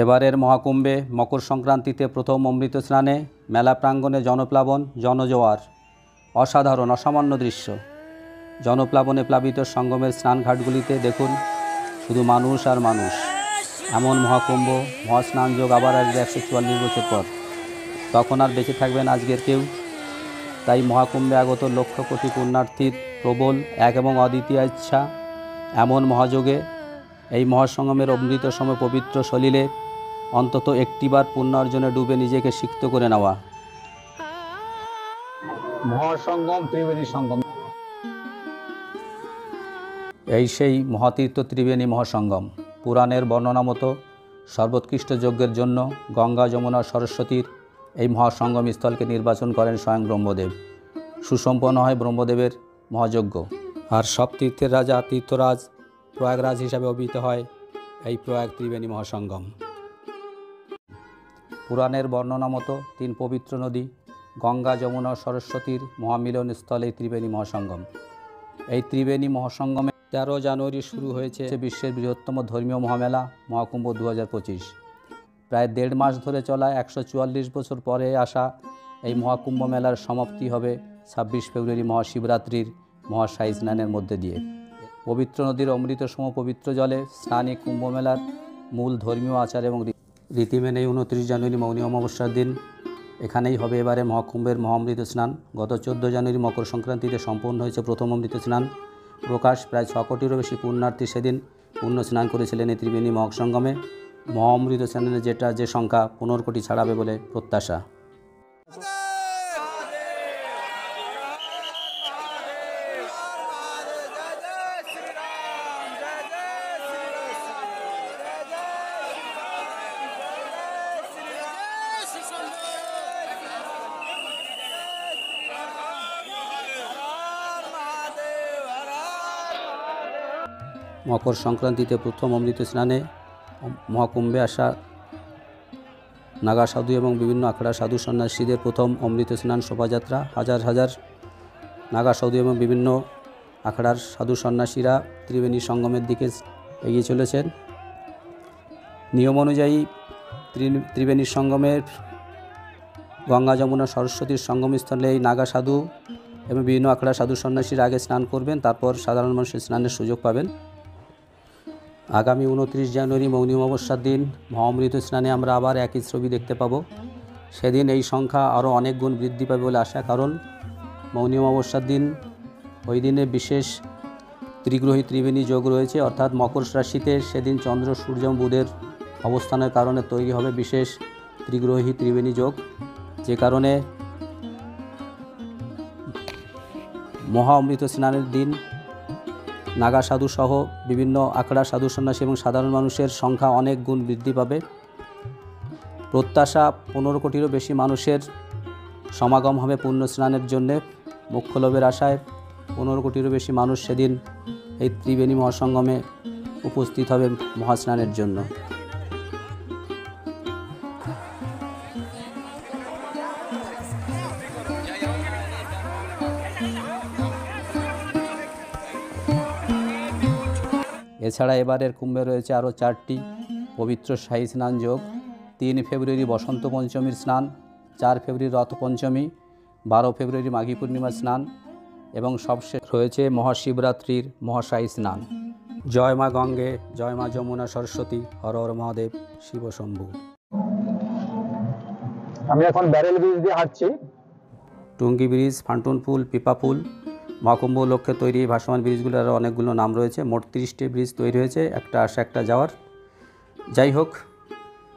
এবারের মহাকুম্ভে মকর সংক্রান্তিতে প্রথম অমৃত স্নানে মেলা প্রাঙ্গণে জনপ্লাবন, জনজোয়ার, অসাধারণ অসামান্য দৃশ্য। জনপ্লাবনে প্লাবিত সঙ্গমের স্নানঘাটগুলিতে দেখুন শুধু মানুষ আর মানুষ। এমন মহাকুম্ভ, মহাস্নান যোগ আবার আসবে 144 বছর পর। তখন আর বেঁচে থাকবেন আজকের কেউ। তাই মহাকুম্ভে আগত লক্ষ কোটি পুণ্যার্থীর প্রবল এক এবং অদ্বিতীয় ইচ্ছা এমন মহাযোগে এই মহাসঙ্গমের অমৃত সম পবিত্র সলিলে অন্তত একটিবার পুণ্য অর্জনে ডুবে নিজেকে সিক্ত করে নেওয়া। মহাসঙ্গম, ত্রিবেণী সঙ্গম। এই সেই মহাতীর্থ ত্রিবেণী মহাসঙ্গম। পুরাণের বর্ণনা মতো সর্বোৎকৃষ্ট যজ্ঞের জন্য গঙ্গা, যমুনা, সরস্বতীর এই মহাসঙ্গম স্থলকে নির্বাচন করেন স্বয়ং ব্রহ্মদেব। সুসম্পন্ন হয় ব্রহ্মদেবের মহাযজ্ঞ। আর সব তীর্থের রাজা তীর্থরাজ প্রয়াগরাজ হিসাবে অভিহিত হয় এই প্রয়াগ ত্রিবেণী মহাসঙ্গম। পুরাণের বর্ণনা মতো 3 পবিত্র নদী গঙ্গা, যমুনা, সরস্বতীর মহামিলন স্থল এই ত্রিবেণী মহাসঙ্গম। এই ত্রিবেণী মহাসঙ্গমে 13 জানুয়ারি শুরু হয়েছে বিশ্বের বৃহত্তম ধর্মীয় মহামেলা মহাকুম্ভ 2025। প্রায় 1.5 মাস ধরে চলা 144 বছর পরে আসা এই মহাকুম্ভ মেলার সমাপ্তি হবে 26 ফেব্রুয়ারি মহাশিবরাত্রির মহাশাহী স্নানের মধ্যে দিয়ে। পবিত্র নদীর অমৃত সম পবিত্র জলে স্নানে কুম্ভ মেলার মূল ধর্মীয় আচার এবং রীতি মেনে 29 জানুয়ারি মৌনী অমাবস্যার দিন এখানেই হবে এবারে মহাকুম্ভের মহামৃত স্নান। গত 14 জানুয়ারি মকর সংক্রান্তিতে সম্পন্ন হয়েছে প্রথম অমৃত স্নান। প্রকাশ প্রায় 6 কোটিরও বেশি পুণ্যার্থী সেদিন পুণ্য স্নান করেছিলেন এই ত্রিবেণী মহাসঙ্গমে। মহামৃত স্নানের যে সংখ্যা 15 কোটি ছাড়াবে বলে প্রত্যাশা। মকর সংক্রান্তিতে প্রথম অমৃত স্নানে মহাকুম্ভে আসা নাগা সাধু এবং বিভিন্ন আখড়া সাধু সন্ন্যাসীদের প্রথম অমৃত স্নান শোভাযাত্রা। হাজার হাজার নাগা সাধু এবং বিভিন্ন আখড়ার সাধু সন্ন্যাসীরা ত্রিবেণী সঙ্গমের দিকে এগিয়ে চলেছেন। নিয়ম অনুযায়ী ত্রিবেণী সঙ্গমের গঙ্গা, যমুনা, সরস্বতীর সঙ্গমস্থলে এই নাগা সাধু এবং বিভিন্ন আখড়া সাধু সন্ন্যাসীরা আগে স্নান করবেন, তারপর সাধারণ মানুষের স্নানের সুযোগ পাবেন। আগামী 29 জানুয়ারি মৌনী অমাবস্যার দিন মহামৃত স্নানে আমরা আবার একই ছবি দেখতে পাব। সেদিন এই সংখ্যা আরও অনেক গুণ বৃদ্ধি পাবে বলে আশা, কারণ মৌনী অমাবস্যার দিন ওই দিনে বিশেষ ত্রিগ্রহী ত্রিবেণী যোগ রয়েছে, অর্থাৎ মকর রাশিতে সেদিন চন্দ্র, সূর্য এবং বুধের অবস্থানের কারণে তৈরি হবে বিশেষ ত্রিগ্রহী ত্রিবেণী যোগ, যে কারণে মহা অমৃত স্নানের দিন নাগা সাধু সহ বিভিন্ন আখড়া সাধু সন্ন্যাসী এবং সাধারণ মানুষের সংখ্যা অনেক গুণ বৃদ্ধি পাবে। প্রত্যাশা 15 কোটিরও বেশি মানুষের সমাগম হবে পুণ্য স্নানের জন্যে। মোক্ষ লাভের আশায় 15 কোটিরও বেশি মানুষ সেদিন এই ত্রিবেণী মহাসঙ্গমে উপস্থিত হবে মহাস্নানের জন্য। এছাড়া এবারের কুম্ভে রয়েছে আরও 4টি পবিত্র শাহী স্নান যোগ। 3 ফেব্রুয়ারি বসন্ত পঞ্চমীর স্নান, 4 ফেব্রুয়ারি রথ পঞ্চমী, 12 ফেব্রুয়ারি মাঘী পূর্ণিমার স্নান এবং সবশেষ রয়েছে মহাশিবরাত্রির মহাশাহী স্নান। জয় মা গঙ্গে, জয় মা যমুনা সরস্বতী, হর হর মহাদেব, শিব শম্ভু। আমি এখন ব্যারেল ব্রিজ দিয়ে হাঁটছি। টুঙ্গি ব্রিজ, ফান্টুন পুল, পিপা পুল, মহাকুম্ভ লক্ষ্যে তৈরি ভাসমান ব্রিজগুলোর আরও অনেকগুলো নাম রয়েছে। মোট 30টি ব্রিজ তৈরি হয়েছে, একটা আসা একটা যাওয়ার। যাই হোক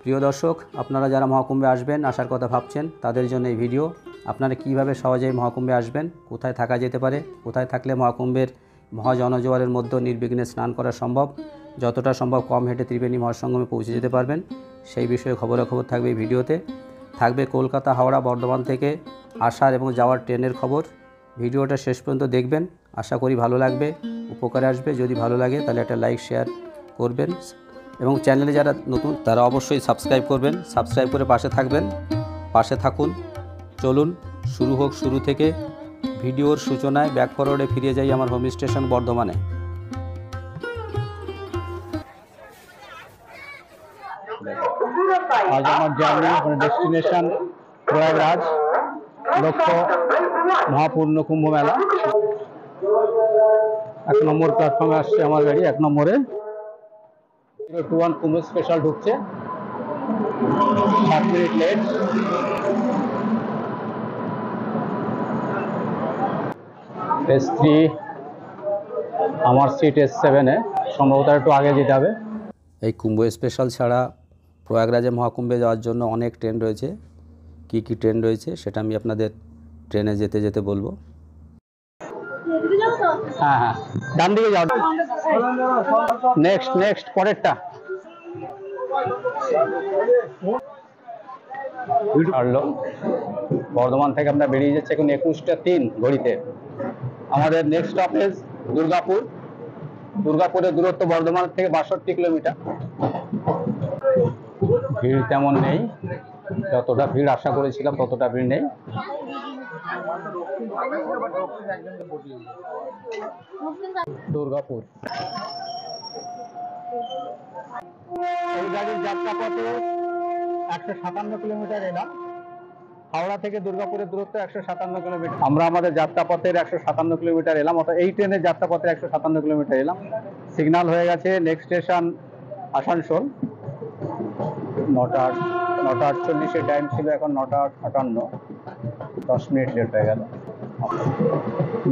প্রিয় দর্শক, আপনারা যারা মহাকুম্ভে আসবেন, আসার কথা ভাবছেন, তাদের জন্য এই ভিডিও। আপনারা কীভাবে সহজেই মহাকুম্ভে আসবেন, কোথায় থাকা যেতে পারে, কোথায় থাকলে মহাকুম্ভের মহাজনজোয়ারের মধ্যে নির্বিঘ্নে স্নান করা সম্ভব, যতটা সম্ভব কম হেঁটে ত্রিবেণী মহাসঙ্গমে পৌঁছে যেতে পারবেন, সেই বিষয়ে খবরাখবর থাকবে এই ভিডিওতে। থাকবে কলকাতা, হাওড়া, বর্ধমান থেকে আসার এবং যাওয়ার ট্রেনের খবর। ভিডিওটা শেষ পর্যন্ত দেখবেন, আশা করি ভালো লাগবে, উপকারে আসবে। যদি ভালো লাগে তাহলে একটা লাইক শেয়ার করবেন এবং চ্যানেলে যারা নতুন তারা অবশ্যই সাবস্ক্রাইব করবেন। সাবস্ক্রাইব করে পাশে থাকবেন, পাশে থাকুন। চলুন শুরু হোক শুরু থেকে। ভিডিওর সূচনায় ব্যাক ফরওয়ার্ডে ফিরে যাই আমার হোম স্টেশন বর্ধমানে। আজ আমার জার্নি ডেস্টিনেশন প্রয়াগরাজ, লক্ষ্য মহাপূর্ণ কুম্ভ মেলা। 1 নম্বর প্ল্যাটফর্মে আসছে আমার গাড়ি। 1 নম্বরে 021 কুম্ভ স্পেশাল ঢুকছে, 7 মিনিট লেট। S3 আমার সিট S7 এ, সম্ভবত একটু আগে যেতে হবে। এই কুম্ভ স্পেশাল ছাড়া প্রয়াগরাজে মহাকুম্ভে যাওয়ার জন্য অনেক ট্রেন রয়েছে। কি কি ট্রেন রয়েছে সেটা আমি আপনাদের ট্রেনে যেতে যেতে বলবো। হ্যাঁ হ্যাঁ, ডান দিকে যাও। নেক্সট পরেরটা ছাড়লো। বর্ধমান থেকে আমরা বেরিয়ে যাচ্ছি এখন 21:03 ঘড়িতে। আমাদের নেক্সট স্টপেজ দুর্গাপুর। দুর্গাপুরের দূরত্ব বর্ধমান থেকে 62 কিলোমিটার। ভিড় তেমন নেই, যতটা ভিড় আশা করেছিলাম ততটা ভিড় নেই। দুর্গাপুর এই গাড়ির যাত্রাপথে 157 কিলোমিটার এলাম। হাওড়া থেকে দুর্গাপুরের দূরত্ব 157 কিলোমিটার। আমরা আমাদের যাত্রাপথের 157 কিলোমিটার এলাম, অর্থাৎ এই ট্রেনের যাত্রাপথে 157 কিলোমিটার এলাম। সিগন্যাল হয়ে গেছে, নেক্সট স্টেশন আসানসোল। 9:48 টাইম ছিল, এখন 9:58, 10 মিনিট লেট হয়ে গেল।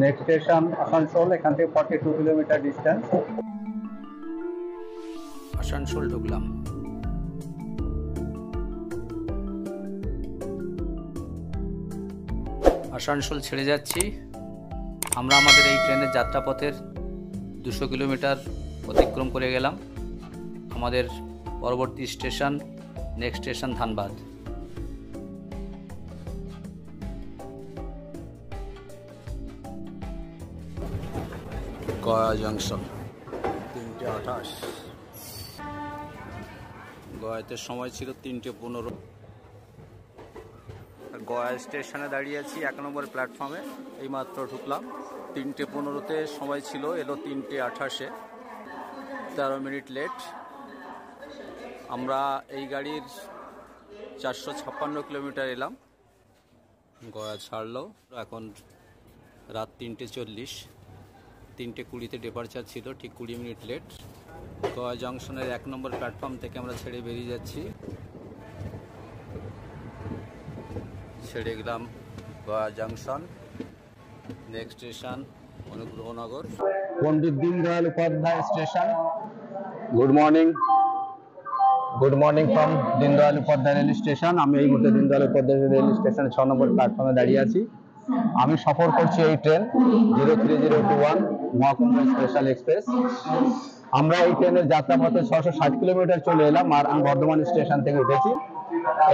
নেক্সট স্টেশন আসানসোল, এখান থেকে 42 কিলোমিটার ডিস্টেন্স। আসানসোল ঢুকলাম। আসানসোল ছেড়ে যাচ্ছি। আমরা আমাদের এই ট্রেনের যাত্রাপথের 200 কিলোমিটার অতিক্রম করে গেলাম। আমাদের পরবর্তী station, next station Dhanbad. Gaya junction 3:28। গয়াতে সময় ছিল 3:15। গয়া স্টেশনে দাঁড়িয়ে আছি 1 নম্বর প্ল্যাটফর্মে। এইমাত্র ঢুকলাম। 3:15-তে সময় ছিল, এলো 3:28-এ, 13 মিনিট লেট। আমরা এই গাড়ির 456 কিলোমিটার এলাম। গয়া ছাড়লো, এখন রাত 3:40। 3:20-তে ডিপারচার ছিল, ঠিক 20 মিনিট লেট। গয়া জংশনের 1 নম্বর প্ল্যাটফর্ম থেকে আমরা ছেড়ে বেরিয়ে যাচ্ছি। ছেড়ে গেলাম Gaya junction. Next station Anugrahnagar. Pandit Deendayal Upadhyay station. Good morning from Deendayal Upadhyay rail station. আমি এই মুহূর্তে দীনদয়াল উপাধ্যায় রেল স্টেশনের 6 নম্বর প্ল্যাটফর্মে দাঁড়িয়ে আছি। আমি সফর করছি এই ট্রেন 03021 মহাকুম্ভ স্পেশাল এক্সপ্রেস। আমরা এই ট্রেনের যাত্রাপথে 660 কিলোমিটার চলে এলাম, আর আমি বর্ধমান স্টেশন থেকে উঠেছি।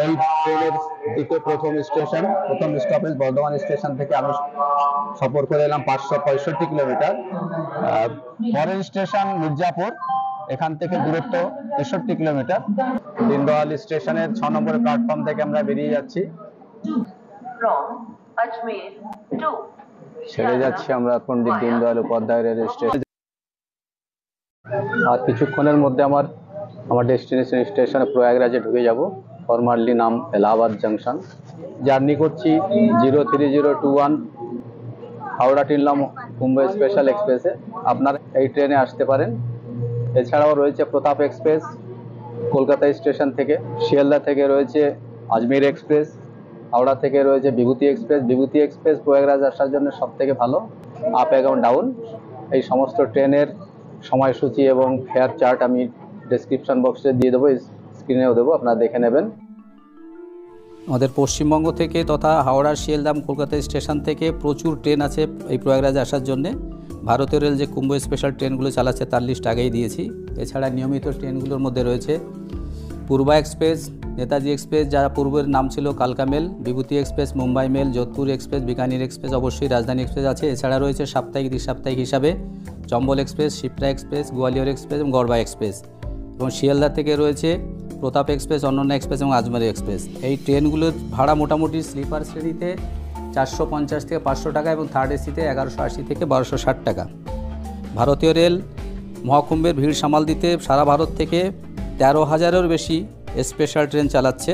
এই ট্রেনের দ্বিতীয় প্রথম স্টপেজ বর্ধমান স্টেশন থেকে আমি সফর করে এলাম 565 কিলোমিটার। পরের স্টেশন মির্জাপুর, এখান থেকে দূরত্ব 63 কিলোমিটার। দীনদয়াল স্টেশনের 6 নম্বরের প্ল্যাটফর্ম থেকে আমরা বেরিয়ে যাচ্ছি। ছেড়ে যাচ্ছি আমরা পণ্ডিত দীনদয়াল উপাধ্যায় রেল স্টেশন। আর কিছুক্ষণের মধ্যে আমার ডেস্টিনেশন স্টেশনে প্রয়াগরাজে ঢুকে যাব। ফরমালি নাম এলাহাবাদ জংশন। জার্নি করছি 03021 হাওড়া টিনলাম কুম্ভ স্পেশাল এক্সপ্রেসে। আপনারা এই ট্রেনে আসতে পারেন। এছাড়াও রয়েছে প্রতাপ এক্সপ্রেস কলকাতা স্টেশন থেকে। শিয়ালদা থেকে রয়েছে আজমির এক্সপ্রেস। হাওড়া থেকে রয়েছে বিভূতি এক্সপ্রেস। বিভূতি এক্সপ্রেস প্রয়াগরাজ আসার জন্য সবথেকে ভালো। আপ এবং ডাউন এই সমস্ত ট্রেনের সময়সূচি এবং ফেয়ার চার্ট আমি ডেসক্রিপশন বক্সে দিয়ে দেবো, স্ক্রিনেও দেবো, আপনারা দেখে নেবেন। আমাদের পশ্চিমবঙ্গ থেকে তথা হাওড়া, শিয়ালদা, কলকাতা স্টেশন থেকে প্রচুর ট্রেন আছে এই প্রয়াগরাজ আসার জন্যে। ভারতীয় রেল যে কুম্ভ স্পেশাল ট্রেনগুলো চালাচ্ছে তার লিস্ট আগেই দিয়েছি। এছাড়া নিয়মিত ট্রেনগুলোর মধ্যে রয়েছে পূর্বা এক্সপ্রেস, নেতাজি এক্সপ্রেস, যার পূর্বের নাম ছিল কালকা mail, Vibhuti express, Mumbai mail, Jodhpur express, Bikaner express, অবশ্যই রাজধানী এক্সপ্রেস আছে। এছাড়া রয়েছে সাপ্তাহিক, দ্বিসাপ্তাহিক হিসাবে Chambal express, Shipra express, Gwalior express এবং গড়বা এক্সপ্রেস। এবং শিয়ালদা থেকে রয়েছে প্রতাপ এক্সপ্রেস, অনন্যা এক্সপ্রেস এবং আজমের এক্সপ্রেস। এই ট্রেনগুলোর ভাড়া মোটামুটি স্লিপার শ্রেণীতে 450 থেকে 500 টাকা এবং থার্ড এসিতে 1180 থেকে 1260 টাকা। ভারতীয় রেল মহাকুম্ভের ভিড় সামাল দিতে সারা ভারত থেকে 13,000-এরও বেশি স্পেশাল ট্রেন চালাচ্ছে।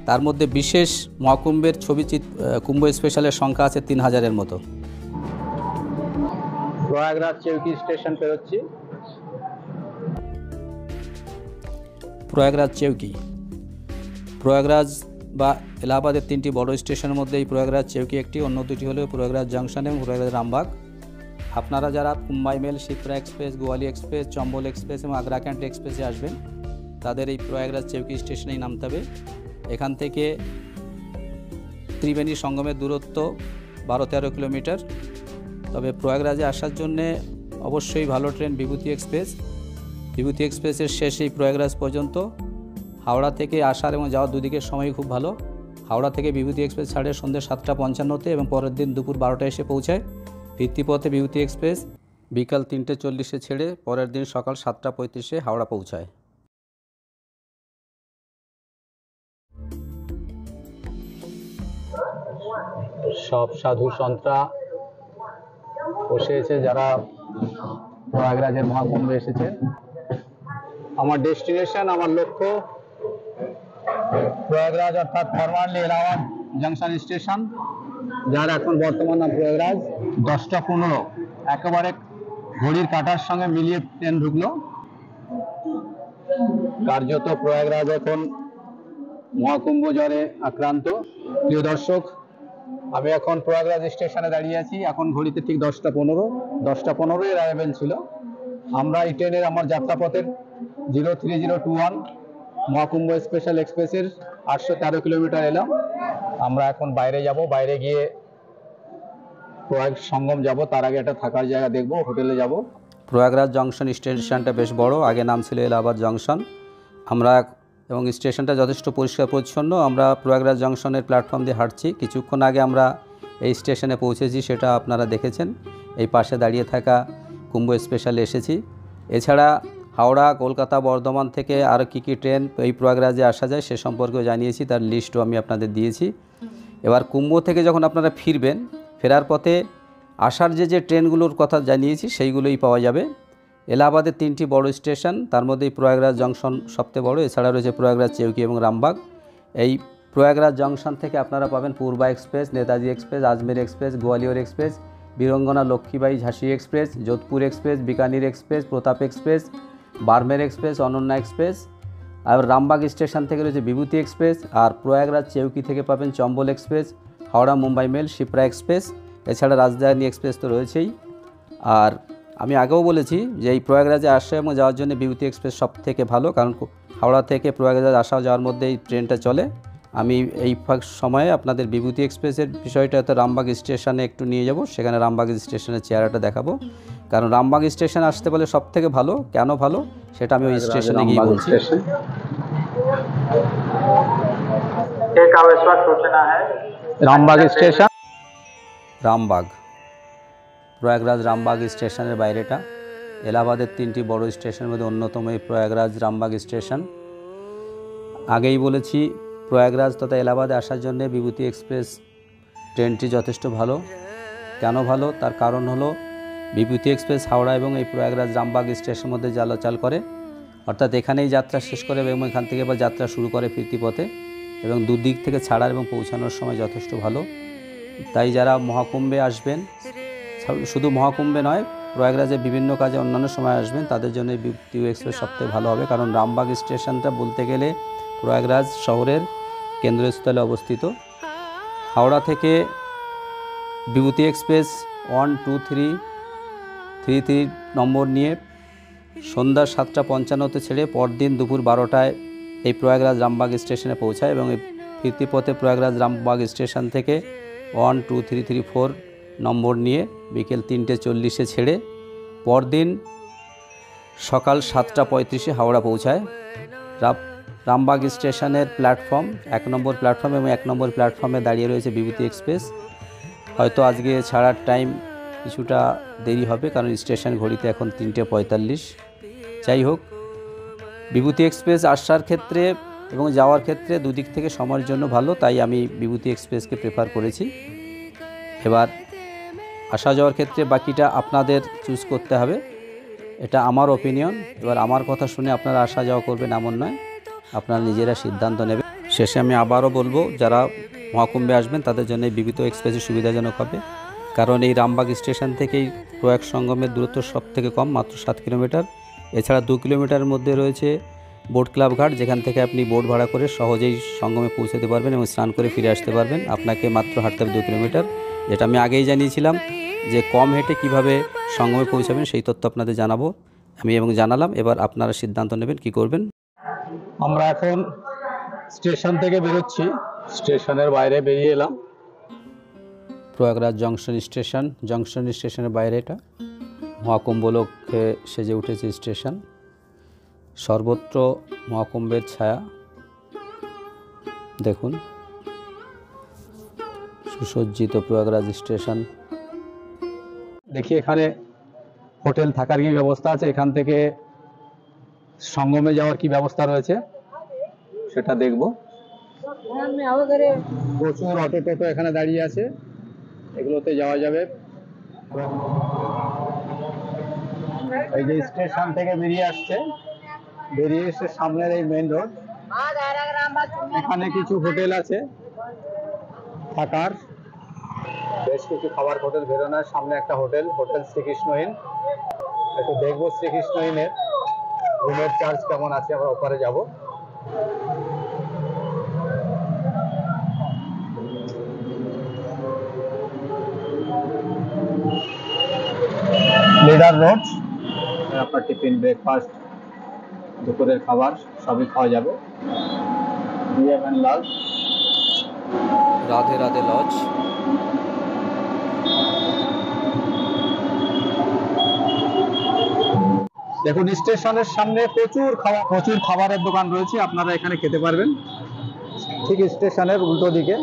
তার মধ্যে বিশেষ মহাকুম্ভের কুম্ভ স্পেশালের সংখ্যা আছে 3,000-এর মতো। প্রয়াগরাজ চেউকি স্টেশন পেরোচ্ছি। প্রয়াগরাজ চেউকি, প্রয়াগরাজ বা এলাহাবাদের 3টি বড় স্টেশনের মধ্যে এই প্রয়াগরাজ চেউকি একটি, অন্য দুটি হলো প্রয়াগরাজ জংশন এবং প্রয়াগরাজ রামবাগ। আপনারা যারা Mumbai mail, Shipra express, Gwalior express, Chambal express এবং আগ্রা ক্যান্ট এক্সপ্রেসে আসবেন তাদের এই প্রয়াগরাজ চেউকি স্টেশনেই নামতে হবে। এখান থেকে ত্রিবেণী সঙ্গমের দূরত্ব 12-13 কিলোমিটার। তবে প্রয়াগরাজে আসার জন্যে অবশ্যই ভালো ট্রেন বিভূতি এক্সপ্রেস। বিভূতি এক্সপ্রেসের শেষ এই প্রয়াগরাজ পর্যন্ত। হাওড়া থেকে আসার এবং যাওয়ার দুদিকের সময় খুব ভালো। হাওড়া থেকে বিভূতি এক্সপ্রেস ছাড়ে সন্ধ্যে 7:55-তে এবং পরের দিন দুপুর 12টায় এসে পৌঁছায়। ভিত্তিপথে বিভূতি এক্সপ্রেস বিকাল 3:40-এ ছেড়ে পরের দিন সকাল 7:35-এ হাওড়া পৌঁছায়। সব সাধু সন্তরা বসে যারা প্রয়াগরাজের মহাকুম্ভে এসেছে। আমার ডেস্টিনেশন, আমার লক্ষ্য প্রয়াগরাজ অর্থাৎ ফরমারলি এলাহাবাদ জংশন স্টেশন, যার এখন বর্তমান নাম প্রয়াগরাজ। 10:15 একেবারে ঘড়ির কাঁটার সঙ্গে মিলিয়ে ট্রেন ঢুকলো। কার্যত প্রয়াগরাজ এখন মহাকুম্ভ জ্বরে আক্রান্ত। প্রিয় দর্শক, আমি এখন প্রয়াগরাজ স্টেশনে দাঁড়িয়ে আছি। এখন ঘড়িতে ঠিক 10:15 এর অ্যারাইভেল ছিল। আমরা এই ট্রেনের আমার যাত্রাপথের 03021 মহাকুম্ভ স্পেশাল এক্সপ্রেসের 813 কিলোমিটার এলাম। আমরা এখন বাইরে যাব, বাইরে গিয়ে প্রয়াগ সঙ্গম যাব। তার আগে একটা থাকার জায়গা দেখব, হোটেলে যাব। প্রয়াগরাজ জংশন স্টেশনটা বেশ বড়, আগে নাম ছিল এলাহাবাদ জংশন। এবং স্টেশনটা যথেষ্ট পরিষ্কার পরিচ্ছন্ন। আমরা প্রয়াগরাজ জংশনের প্ল্যাটফর্ম দিয়ে হাঁটছি। কিছুক্ষণ আগে আমরা এই স্টেশনে পৌঁছেছি, সেটা আপনারা দেখেছেন। এই পাশে দাঁড়িয়ে থাকা কুম্ভ স্পেশালে এসেছি। এছাড়া হাওড়া, কলকাতা, বর্ধমান থেকে আরও কী ট্রেন এই প্রয়াগরাজে আসা যায় সে সম্পর্কেও জানিয়েছি, তার লিস্টও আমি আপনাদের দিয়েছি। এবার কুম্ভ থেকে যখন আপনারা ফিরবেন, ফেরার পথে আসার যে ট্রেনগুলোর কথা জানিয়েছি সেইগুলোই পাওয়া যাবে। এলাহাবাদের 3টি বড় স্টেশন, তার মধ্যেই প্রয়াগরাজ জংশন সবচেয়ে বড়। এছাড়া রয়েছে প্রয়াগরাজ চেউকি এবং রামবাগ। এই প্রয়াগরাজ জংশন থেকে আপনারা পাবেন Poorva express, Netaji express, Ajmer express, Gwalior express, Veerangana Lakshmibai ঝাঁসি express, Jodhpur express, Bikaner express, Pratap express, Barmer express, Ananya express. আর রামবাগ স্টেশন থেকে রয়েছে বিভূতি এক্সপ্রেস। আর প্রয়াগরাজ চেউকি থেকে পাবেন Chambal express, Howrah Mumbai mail, Shipra express. এছাড়া রাজধানী এক্সপ্রেস তো রয়েছেই। আর আমি আগেও বলেছি যে এই প্রয়াগরাজে আসা এবং যাওয়ার জন্য বিভূতি এক্সপ্রেস সব থেকে ভালো, কারণ হাওড়া থেকে প্রয়াগরাজ আসা যাওয়ার মধ্যে এই ট্রেনটা চলে। আমি এই সময়ে আপনাদের বিভূতি এক্সপ্রেসের বিষয়টা তো রামবাগ স্টেশনে একটু নিয়ে যাব, সেখানে রামবাগ স্টেশনের চেহারাটা দেখাবো। কারণ রামবাগ স্টেশন আসতে বলে সব থেকে ভালো, কেন ভালো সেটা আমি ওই স্টেশনে গিয়ে বলছি। রামবাগ স্টেশন, রামবাগ, প্রয়াগরাজ রামবাগ স্টেশনের বাইরেটা। এলাহাবাদের 3টি বড় স্টেশনের মধ্যে অন্যতম এই প্রয়াগরাজ রামবাগ স্টেশন। আগেই বলেছি প্রয়াগরাজ তথা এলাহাবাদে আসার জন্য বিভূতি এক্সপ্রেস ট্রেনটি যথেষ্ট ভালো। কেন ভালো তার কারণ হলো বিভূতি এক্সপ্রেস হাওড়া এবং এই প্রয়াগরাজ রামবাগ স্টেশনের মধ্যে চলাচল করে, অর্থাৎ এখানেই যাত্রা শেষ করে এবং এখান থেকে আবার যাত্রা শুরু করে ফিরতি পথে, এবং দুদিক থেকে ছাড়ার এবং পৌঁছানোর সময় যথেষ্ট ভালো। তাই যারা মহাকুম্ভে আসবেন, শুধু মহাকুম্ভে নয়, প্রয়াগরাজে বিভিন্ন কাজে অন্যান্য সময় আসবেন, তাদের জন্য বিভূতি এক্সপ্রেস সবথেকে ভালো হবে। কারণ রামবাগ স্টেশনটা বলতে গেলে প্রয়াগরাজ শহরের কেন্দ্রস্থলে অবস্থিত। হাওড়া থেকে বিভূতি এক্সপ্রেস 12333 নম্বর নিয়ে সন্ধ্যা 7:55-তে ছেড়ে পরদিন দুপুর 12টায় এই প্রয়াগরাজ রামবাগ স্টেশনে পৌঁছায় এবং এই ফিরতি পথে প্রয়াগরাজ রামবাগ স্টেশন থেকে 12334 নম্বর নিয়ে বিকেল 3:40-এ ছেড়ে পরদিন সকাল 7:35-এ হাওড়া পৌঁছায়। রামবাগ স্টেশনের প্ল্যাটফর্ম 1 নম্বর প্ল্যাটফর্ম এবং 1 নম্বর প্ল্যাটফর্মে দাঁড়িয়ে রয়েছে বিভূতি এক্সপ্রেস। হয়তো আজকে ছাড়ার টাইম কিছুটা দেরি হবে, কারণ স্টেশন ঘড়িতে এখন 3:45। যাই হোক, বিভূতি এক্সপ্রেস আসার ক্ষেত্রে এবং যাওয়ার ক্ষেত্রে দুদিক থেকে সময়ের জন্য ভালো, তাই আমি বিভূতি এক্সপ্রেসকে প্রেফার করেছি। এবার আসা যাওয়ার ক্ষেত্রে বাকিটা আপনাদের চুজ করতে হবে, এটা আমার ওপিনিয়ন। এবার আমার কথা শুনে আপনারা আসা যাওয়া করবেন এমন নয়, আপনারা নিজেরা সিদ্ধান্ত নেবেন। শেষে আমি আবারও বলবো, যারা মহাকুম্ভে আসবেন তাদের জন্য এই বিবিধ এক্সপ্রেসই সুবিধাজনক হবে, কারণ এই রামবাগ স্টেশন থেকেই প্রয়াগ সঙ্গমের দূরত্ব সব থেকে কম, মাত্র 7 কিলোমিটার। এছাড়া 2 কিলোমিটারের মধ্যে রয়েছে বোট ক্লাব ঘাট, যেখান থেকে আপনি বোট ভাড়া করে সহজেই সঙ্গমে পৌঁছাতে পারবেন এবং স্নান করে ফিরে আসতে পারবেন। আপনাকে মাত্র হাঁটতে হবে 2 কিলোমিটার, যেটা আমি আগেই জানিয়েছিলাম যে কম হেঁটে কিভাবে সঙ্গমে পৌঁছাবেন সেই তথ্য আপনাদের জানাবো আমি এবং জানালাম। এবার আপনারা সিদ্ধান্ত নেবেন কি করবেন। আমরা এখন স্টেশন থেকে বেরোচ্ছি, স্টেশনের বাইরে বেরিয়ে এলাম। প্রয়াগরাজ জংশন স্টেশনের বাইরে এটা মহাকুম্ভ লক্ষ্যে সেজে উঠেছে স্টেশন, সর্বত্র মহাকুম্ভের ছায়া। দেখুন সুসজ্জিত প্রয়াগরাজ স্টেশন। দেখি এখানে হোটেল থাকার কি ব্যবস্থা আছে, এখান থেকে সঙ্গমে যাওয়ার কি ব্যবস্থা রয়েছে সেটা দেখব। প্রচুর অটো টোটো এখানে দাঁড়িয়ে আছে, এগুলোতে যাওয়া যাবে। এই যে স্টেশন থেকে বেরিয়ে আসছে, বেরিয়ে এসে সামনের এই মেইন রোড, এখানে কিছু হোটেল আছে থাকার, বেশ কিছু খাবার হোটেল বেরোনোর সামনে একটা হোটেল শ্রীকৃষ্ণ ইন। একটু দেখবো শ্রীকৃষ্ণ ইনের রুমের চার্জ কেমন আছে, আমরা ওপারে যাব। লিডার রোড, আপনার টিফিন, ব্রেকফাস্ট, দুপুরের খাবার সবই খাওয়া যাবে। Lodge, Radhe Radhe lodge. দেখুন স্টেশনের সামনে প্রচুর খাবারের দোকান রয়েছে, আপনারা এখানে খেতে পারবেন। ঠিক স্টেশনের উল্টো দিকে,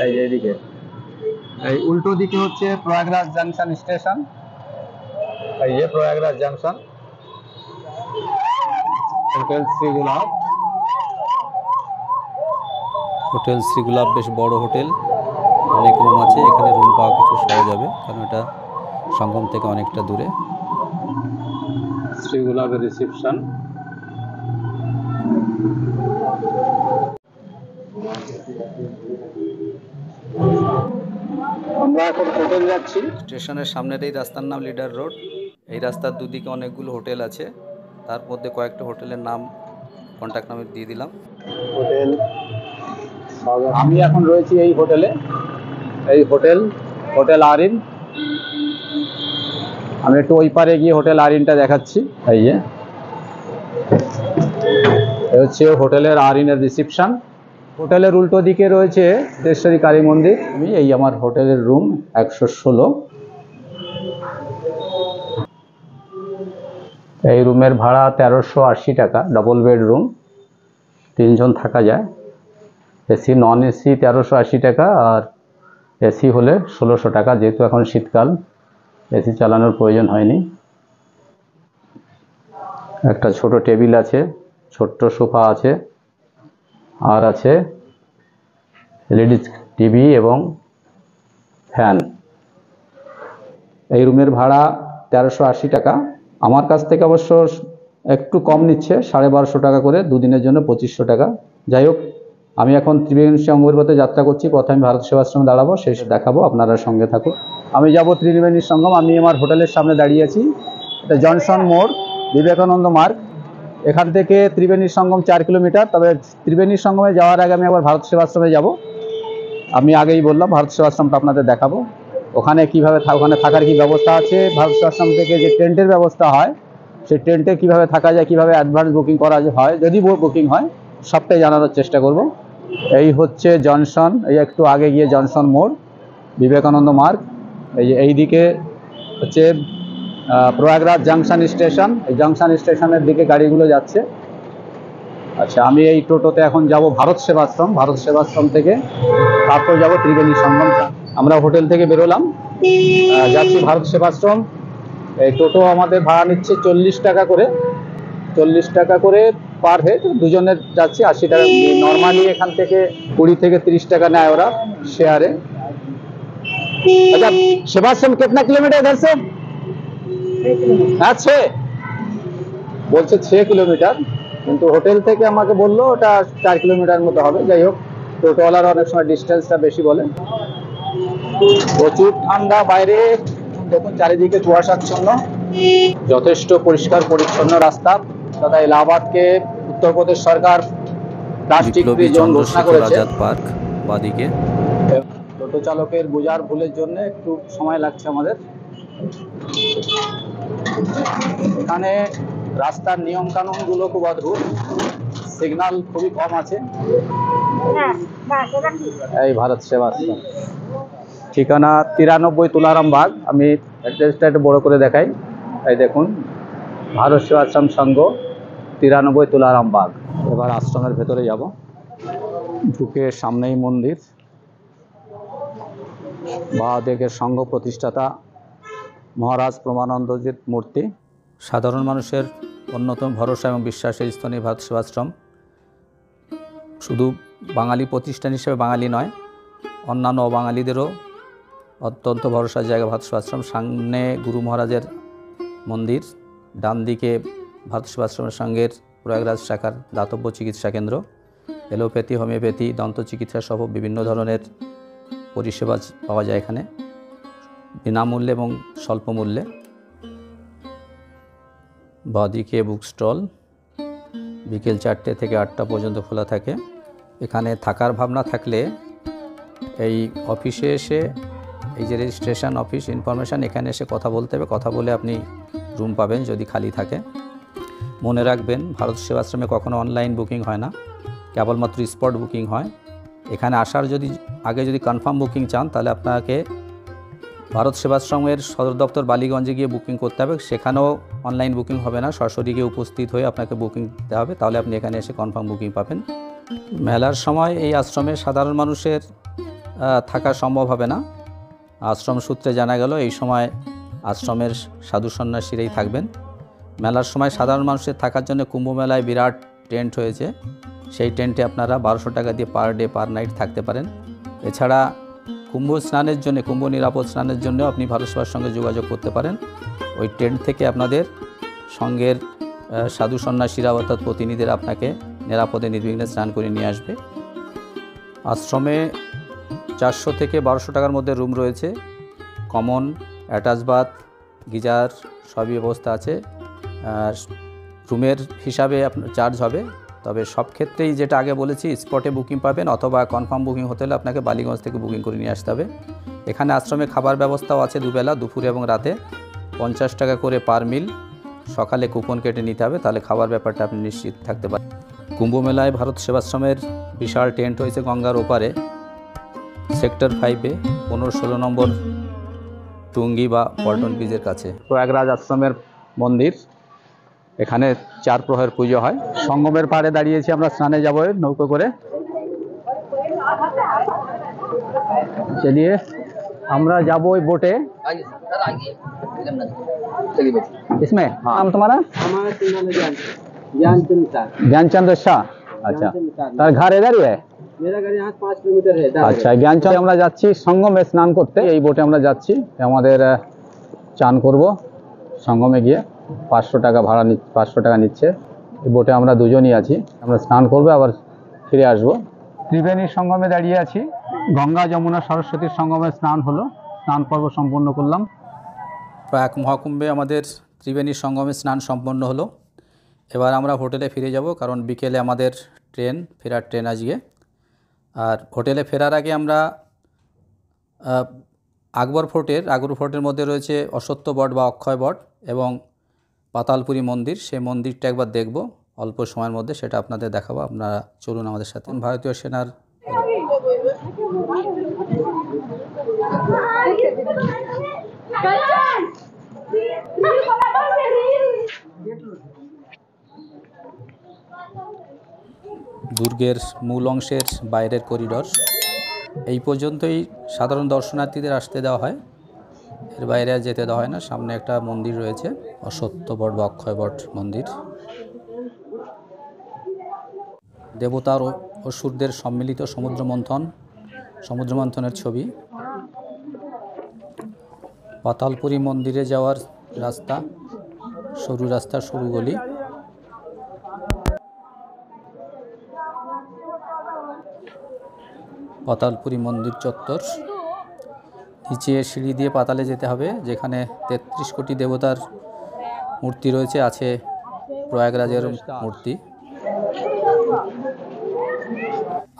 এই যে এদিকে, এই উল্টো দিকে হচ্ছে প্রয়াগরাজ জাংশন স্টেশন। এই যে প্রয়াগরাজ জাংশন, হোটেল শ্রীগুলাব বেশ বড় হোটেল, অনেক রুম আছে, এখানে রুম পাওয়া কিছু সহজ হবে কারণ এটা সঙ্গম থেকে অনেকটা দূরে। শ্রীগুলাবের রিসেপশন। আমরা এখন হোটেল যাচ্ছি। স্টেশনের সামনের এই রাস্তার নাম লিডার রোড। এই রাস্তার দুদিকে অনেকগুলো হোটেল আছে, তার মধ্যে কয়েকটা হোটেলের নাম কন্ট্যাক্ট নাম্বার দিয়ে দিলাম। হোটেল, আমি এখন রয়েছি এই হোটেলে, এই হোটেল আরিন। আমি একটু ওই পারে গিয়ে হোটেল আরিনটা দেখাচ্ছি। এই যে এই হচ্ছে হোটেলের আরিনের রিসেপশন। হোটেলের উল্টো দিকে রয়েছে তেশ্বরী কালী মন্দির। আমি এই আমার হোটেলের রুম 116। এই রুমের ভাড়া 1380 টাকা, ডবল বেডরুম, 3 জন থাকা যায়। এসি নন এসি 1380 টাকা, আর এসি হলে 1600 টাকা। যেহেতু এখন শীতকাল, এসি চালানোর প্রয়োজন হয়নি। একটা ছোট টেবিল আছে, ছোট্ট সোফা আছে, আর আছে এলইডি টিভি এবং ফ্যান। এই রুমের ভাড়া 1380 টাকা। আমার কাছ থেকে অবশ্য একটু কম নিচ্ছে, 1250 টাকা করে, দুদিনের জন্য 2500 টাকা। যাই হোক, আমি এখন ত্রিবেণী সঙ্গমের পথে যাত্রা করছি। প্রথমে ভারত সেবাশ্রমে দাঁড়াবো, শেষে দেখাবো, আপনারা সঙ্গে থাকুন। আমি যাব ত্রিবেণী সঙ্গম। আমি আমার হোটেলের সামনে দাঁড়িয়ে আছি, এটা জনসন মোড়, বিবেকানন্দ মার্গ। এখান থেকে ত্রিবেণী সঙ্গম 4 কিলোমিটার। তবে ত্রিবেণী সঙ্গমে যাওয়ার আগে আমি আবার ভারত সেবাশ্রমে যাব। আমি আগেই বললাম ভারত সেবাশ্রমটা আপনাদের দেখাবো। ওখানে কিভাবে ওখানে থাকার কি ব্যবস্থা আছে, ভারত সেবাশ্রম থেকে যে টেন্টের ব্যবস্থা হয়, সেই টেন্টে কিভাবে থাকা যায়, কিভাবে অ্যাডভান্স বুকিং করা হয়, যদি বুকিং হয়, সবটাই জানানোর চেষ্টা করব। এই হচ্ছে জনসন, এই একটু আগে গিয়ে জনসন মোড়, বিবেকানন্দ মার্গ। এই দিকে হচ্ছে প্রয়াগরাজ জাংশন স্টেশন। এই জাংশন স্টেশনের দিকে গাড়িগুলো যাচ্ছে। আচ্ছা, আমি এই টোটোতে এখন যাব ভারত সেবাশ্রম থেকে তারপর যাব ত্রিবেণী সঙ্গম। আমরা হোটেল থেকে বেরোলাম, যাচ্ছি ভারত সেবাশ্রম। এই টোটো আমাদের ভাড়া নিচ্ছে 40 টাকা করে, 40 টাকা করে পার হেড। দুজনের যাচ্ছি 80 টাকা। নর্মালি এখান থেকে 20 থেকে 30 টাকা নেয় ওরা শেয়ারে। अच्छा, सेबाश्रम कितना किलोमीटर इधर से? হ্যাঁ 6 বলছে 6 কিলোমিটার, কিন্তু হোটেল থেকে আমাকে বললো ওটা 4 কিলোমিটার মতো হবে। যাই হোক, টোটোওয়ালার অনেক সময় ডিস্টেন্সটা বেশি বলে। প্রচুর ঠান্ডা বাইরে, দেখুন চারিদিকে কুয়াশাচ্ছন্ন। যথেষ্ট পরিষ্কার পরিচ্ছন্ন রাস্তা, তথা এলাহাবাদকে উত্তরপ্রদেশ সরকার প্লাস্টিক ফ্রি বিপ্লবী জোন ঘোষণা চন্দ্রশেখর করেছে। আজাদ পার্ক বাদিকে। টোটো চালকের বোঝার ভুলের জন্য একটু সময় লাগছে আমাদের। এখানে রাস্তার নিয়ম কানুন গুলো খুব অদ্ভুত, সিগন্যাল খুবই কম আছে। এই ভারত সেবাশ্রম, ঠিকানা 93 তুলারাম বাগ। আমি অ্যাড্রেসটা একটু বড় করে দেখাই। এই দেখুন, ভারত সেবাশ্রম সংঘ, 93 তুলারাম বাগ। এবার আশ্রমের ভেতরে যাব। ঢুকে সামনেই মন্দির, বা দিকের সংঘ প্রতিষ্ঠাতা মহারাজ প্রমানন্দজির মূর্তি। সাধারণ মানুষের অন্যতম ভরসা এবং বিশ্বাসের স্থানীয় ভারত সেবাশ্রম শুধু বাঙালি প্রতিষ্ঠান হিসেবে বাঙালি নয়, অন্যান্য অবাঙালিদেরও অত্যন্ত ভরসার জায়গা ভারত সেবাশ্রম। সামনে গুরু মহারাজের মন্দির, ডান দিকে ভারত সেবাশ্রমের সঙ্গের প্রয়াগরাজ শাখার দাতব্য চিকিৎসা কেন্দ্র। এলোপ্যাথি, হোমিওপ্যাথি, দন্ত চিকিৎসা সহ বিভিন্ন ধরনের পরিষেবা পাওয়া যায় এখানে বিনামূল্যে এবং স্বল্প মূল্যে। বাদিকে বুক স্টল, বিকেল 4টে থেকে 8টা পর্যন্ত খোলা থাকে। এখানে থাকার ভাবনা থাকলে এই অফিসে এসে, এই যে রেজিস্ট্রেশন অফিস ইনফরমেশান, এখানে এসে কথা বলতে হবে। কথা বলে আপনি রুম পাবেন যদি খালি থাকে। মনে রাখবেন, ভারত সেবাশ্রমে কখনো অনলাইন বুকিং হয় না, কেবলমাত্র স্পট বুকিং হয়। এখানে আসার আগে যদি কনফার্ম বুকিং চান, তাহলে আপনাকে ভারত সেবাশ্রমের সদর দপ্তর বালিগঞ্জে গিয়ে বুকিং করতে হবে। সেখানেও অনলাইন বুকিং হবে না, সরাসরি গিয়ে উপস্থিত হয়ে আপনাকে বুকিং দিতে হবে, তাহলে আপনি এখানে এসে কনফার্ম বুকিং পাবেন। মেলার সময় এই আশ্রমে সাধারণ মানুষের থাকা সম্ভব হবে না। আশ্রম সূত্রে জানা গেল এই সময় আশ্রমের সাধু সন্ন্যাসীরাই থাকবেন। মেলার সময় সাধারণ মানুষের থাকার জন্য কুম্ভ মেলায় বিরাট টেন্ট হয়েছে, সেই টেন্টে আপনারা 1200 টাকা দিয়ে পার ডে পার নাইট থাকতে পারেন। এছাড়া কুম্ভ স্নানের জন্য, কুম্ভ নিরাপদ স্নানের জন্য আপনি ভারত সেবার সঙ্গে যোগাযোগ করতে পারেন। ওই টেন্ট থেকে আপনাদের সঙ্গের সাধু সন্ন্যাসীরা অর্থাৎ প্রতিনিধিরা আপনাকে নিরাপদে নির্বিঘ্নে স্নান করে নিয়ে আসবে। আশ্রমে 400 থেকে 1200 টাকার মধ্যে রুম রয়েছে। কমন, অ্যাটাচ বাথ, গিজার সবই ব্যবস্থা আছে। রুমের হিসাবে আপনার চার্জ হবে, তবে সব ক্ষেত্রেই যেটা আগে বলেছি, স্পটে বুকিং পাবেন, অথবা কনফার্ম বুকিং হতে হলে আপনাকে বালিগঞ্জ থেকে বুকিং করে নিয়ে আসতে হবে। এখানে আশ্রমে খাবার ব্যবস্থাও আছে, দুবেলা, দুপুরে এবং রাতে। 50 টাকা করে পার মিল। সকালে কুপন কেটে নিতে হবে, তাহলে খাবার ব্যাপারটা আপনি নিশ্চিত থাকতে পারেন। কুম্ভ মেলায় ভারত সেবাশ্রমের বিশাল টেন্ট হয়েছে গঙ্গার ওপারে, সেক্টর 5-এ 15-16 নম্বর টুঙ্গি বা পল্টন ব্রিজের কাছে। প্রয়াগরাজ আশ্রমের মন্দির, এখানে 4 প্রহর পুজো হয়। সঙ্গমের পাড়ে দাঁড়িয়েছি আমরা, স্নানে যাবো নৌকো করে। চলিয়ে আমরা যাবো ওই बोटे। इसमें नाम तुम्हारा? ज्ञानचंद्र शाह। अच्छा, তার ঘর इधर ही है? मेरा घर यहाँ 5 किलोमीटर है। আচ্ছা, জ্ঞানচন্দ্র আমরা যাচ্ছি সঙ্গমে স্নান করতে। এই বোটে আমরা যাচ্ছি, আমাদের চান করব সঙ্গমে গিয়ে। 500 টাকা ভাড়া 500 টাকা নিচ্ছে। এই বোটে আমরা দুজনই আছি, আমরা স্নান করবো আবার ফিরে আসবো। ত্রিবেণীর সঙ্গমে দাঁড়িয়ে আছি। গঙ্গা, যমুনা, সরস্বতীর সঙ্গমে স্নান হলো, স্নান পর্ব সম্পূর্ণ করলাম। প্রয়াগ মহাকুম্ভে আমাদের ত্রিবেণীর সঙ্গমে স্নান সম্পন্ন হলো। এবার আমরা হোটেলে ফিরে যাব, কারণ বিকেলে আমাদের ফেরার ট্রেন আজকে। আর হোটেলে ফেরার আগে আমরা আগ্রু ফোর্টের মধ্যে রয়েছে অশ্বত্থ বট বা অক্ষয় বট এবং পাতালপুরী মন্দির। সেই মন্দিরটা একবার দেখব অল্প সময়ের মধ্যে, সেটা আপনাদের দেখাবো। আপনারা চলুন আমাদের সাথে। ভারতীয় সেনার দুর্গের মূল অংশের বাইরের করিডর, এই পর্যন্তই সাধারণ দর্শনার্থীদের আসতে দেওয়া হয়, এর বাইরে আর যেতে দেওয়া হয় না। সামনে একটা মন্দির রয়েছে, অশ্বত্থ বট বা অক্ষয় বট মন্দির। দেবতার ও অসুরদের সম্মিলিত সমুদ্র মন্থনের ছবি। পাতালপুরি মন্দিরে যাওয়ার রাস্তা, সরু রাস্তা, সরু গলি। পাতালপুরি মন্দির চত্বর। নিচে সিঁড়ি দিয়ে পাতালে যেতে হবে, যেখানে 33 কোটি দেবতার মূর্তি রয়েছে, আছে প্রয়াগরাজের মূর্তি।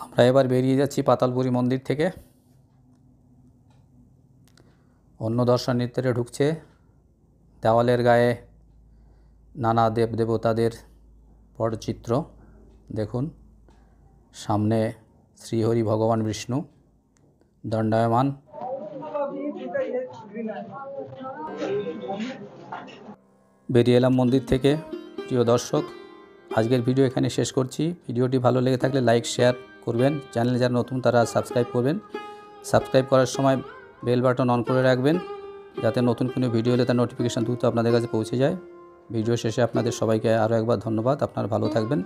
আমরা এবার বেরিয়ে যাচ্ছি পাতালপুরি মন্দির থেকে। অন্য দর্শনার্থীরা ঢুকছে। দেওয়ালের গায়ে নানা দেবদেবতাদের পটচিত্র দেখুন। সামনে শ্রীহরি ভগবান বিষ্ণু দণ্ডায়মান। বেরিয়ে এলাম মন্দির থেকে। প্রিয় দর্শক, আজকের ভিডিও এখানে শেষ করছি। ভিডিওটি ভালো লেগে থাকলে লাইক শেয়ার করবেন। চ্যানেলে যারা নতুন তারা সাবস্ক্রাইব করবেন। সাবস্ক্রাইব করার সময় বেল বাটন অন করে রাখবেন, যাতে নতুন কোনো ভিডিও হলে তার নোটিফিকেশান দ্রুত আপনাদের কাছে পৌঁছে যায়। ভিডিও শেষে আপনাদের সবাইকে আরও একবার ধন্যবাদ। আপনারা ভালো থাকবেন।